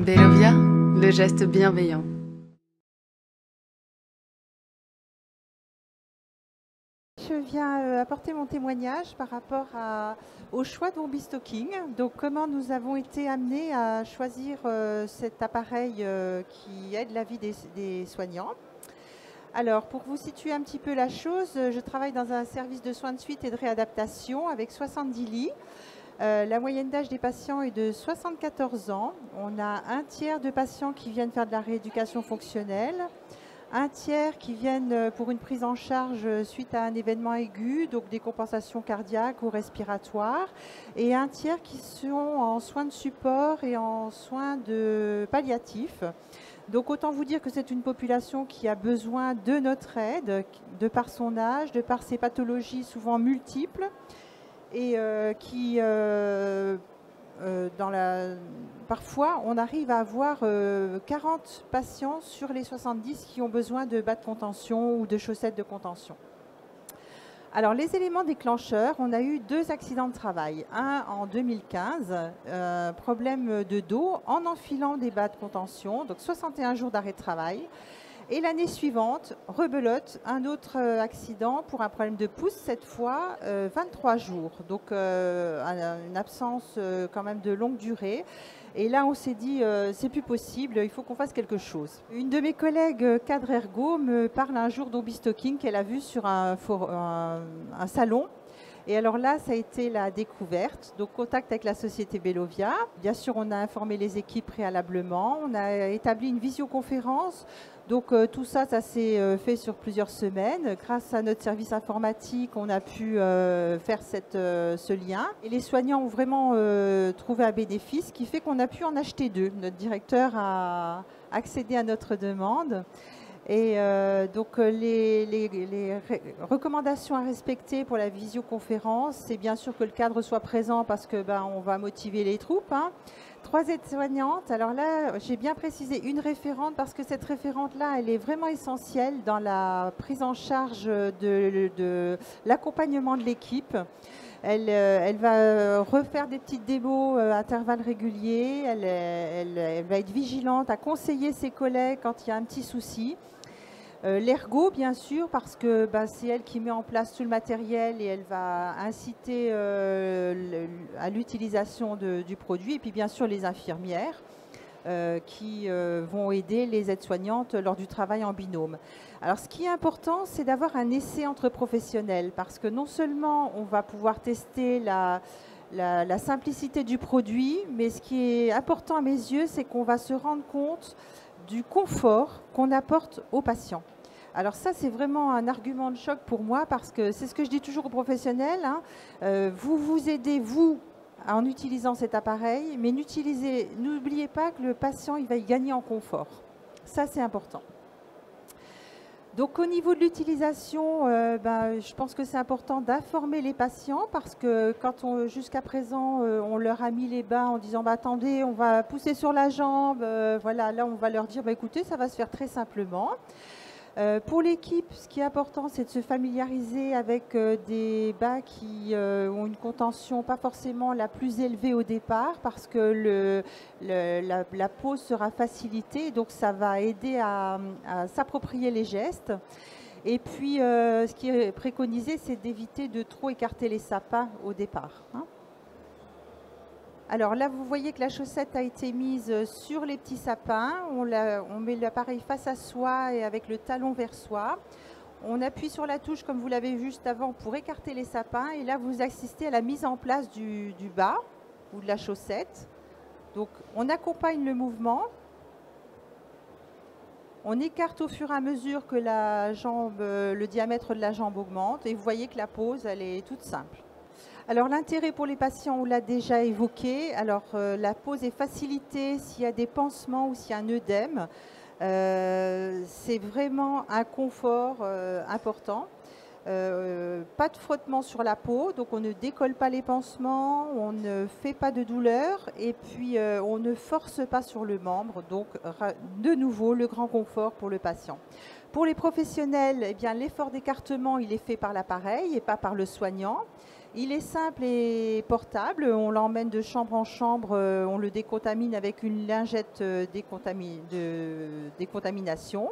Bellovia, le geste bienveillant. Je viens apporter mon témoignage par rapport au choix de Wombi Stocking. Donc, comment nous avons été amenés à choisir cet appareil qui aide la vie des soignants. Alors, pour vous situer un petit peu la chose, je travaille dans un service de soins de suite et de réadaptation avec 70 lits. La moyenne d'âge des patients est de 74 ans. On a un tiers de patients qui viennent faire de la rééducation fonctionnelle, un tiers qui viennent pour une prise en charge suite à un événement aigu, donc des compensations cardiaques ou respiratoires, et un tiers qui sont en soins de support et en soins de palliatifs. Donc autant vous dire que c'est une population qui a besoin de notre aide, de par son âge, de par ses pathologies souvent multiples, et parfois, on arrive à avoir 40 patients sur les 70 qui ont besoin de bas de contention ou de chaussettes de contention. Alors, les éléments déclencheurs, on a eu 2 accidents de travail. Un en 2015, problème de dos en enfilant des bas de contention, donc 61 jours d'arrêt de travail. Et l'année suivante, rebelote, un autre accident pour un problème de pouce, cette fois 23 jours. Donc une absence quand même de longue durée. Et là, on s'est dit, c'est plus possible, il faut qu'on fasse quelque chose. Une de mes collègues cadre ergo me parle un jour d'Wombi Stocking qu'elle a vu sur un salon. Et alors là, ça a été la découverte. Donc, contact avec la société Bellovia. Bien sûr, on a informé les équipes préalablement. On a établi une visioconférence. Donc, tout ça, ça s'est fait sur plusieurs semaines. Grâce à notre service informatique, on a pu faire ce lien. Et les soignants ont vraiment trouvé un bénéfice, qui fait qu'on a pu en acheter 2. Notre directeur a accédé à notre demande. Et donc les recommandations à respecter pour la visioconférence, c'est bien sûr que le cadre soit présent parce que on va motiver les troupes. 3 aides-soignantes. Alors là, j'ai bien précisé une référente parce que cette référente-là, elle est vraiment essentielle dans la prise en charge de l'accompagnement de l'équipe. Elle va refaire des petites démos à intervalles réguliers. Elle va être vigilante à conseiller ses collègues quand il y a un petit souci. L'ergo, bien sûr, parce que c'est elle qui met en place tout le matériel et elle va inciter à l'utilisation du produit. Et puis, bien sûr, les infirmières qui vont aider les aides-soignantes lors du travail en binôme. Alors, ce qui est important, c'est d'avoir un essai entre professionnels parce que non seulement on va pouvoir tester la simplicité du produit, mais ce qui est important à mes yeux, c'est qu'on va se rendre compte du confort qu'on apporte aux patients. Alors ça, c'est vraiment un argument de choc pour moi parce que c'est ce que je dis toujours aux professionnels. Vous vous aidez, vous, en utilisant cet appareil, mais n'oubliez pas que le patient, il va y gagner en confort. Ça, c'est important. Donc au niveau de l'utilisation, je pense que c'est important d'informer les patients parce que quand jusqu'à présent, on leur a mis les bas en disant attendez, on va pousser sur la jambe, voilà, là on va leur dire écoutez, ça va se faire très simplement. Pour l'équipe, ce qui est important, c'est de se familiariser avec des bas qui ont une contention pas forcément la plus élevée au départ parce que la pose sera facilitée, donc ça va aider à s'approprier les gestes. Et puis, ce qui est préconisé, c'est d'éviter de trop écarter les sapins au départ. Alors là, vous voyez que la chaussette a été mise sur les petits sapins. On met l'appareil face à soi et avec le talon vers soi. On appuie sur la touche, comme vous l'avez vu juste avant, pour écarter les sapins. Et là, vous assistez à la mise en place du bas ou de la chaussette. Donc, on accompagne le mouvement. On écarte au fur et à mesure que le diamètre de la jambe augmente. Et vous voyez que la pose, elle est toute simple. Alors l'intérêt pour les patients, on l'a déjà évoqué. Alors la pose est facilitée s'il y a des pansements ou s'il y a un œdème. C'est vraiment un confort important. Pas de frottement sur la peau, donc on ne décolle pas les pansements, on ne fait pas de douleur et puis on ne force pas sur le membre. Donc de nouveau, le grand confort pour le patient. Pour les professionnels, l'effort d'écartement, il est fait par l'appareil et pas par le soignant. Il est simple et portable. On l'emmène de chambre en chambre. On le décontamine avec une lingette de décontamination.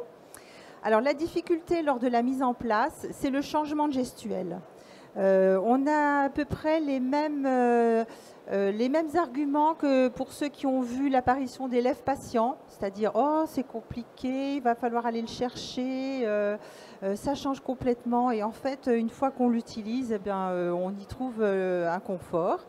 Alors la difficulté lors de la mise en place, c'est le changement de gestuelle. On a à peu près les mêmes arguments que pour ceux qui ont vu l'apparition d'élèves patients, c'est-à-dire « Oh, c'est compliqué, il va falloir aller le chercher, ça change complètement ». Et en fait, une fois qu'on l'utilise, eh bien, on y trouve un confort.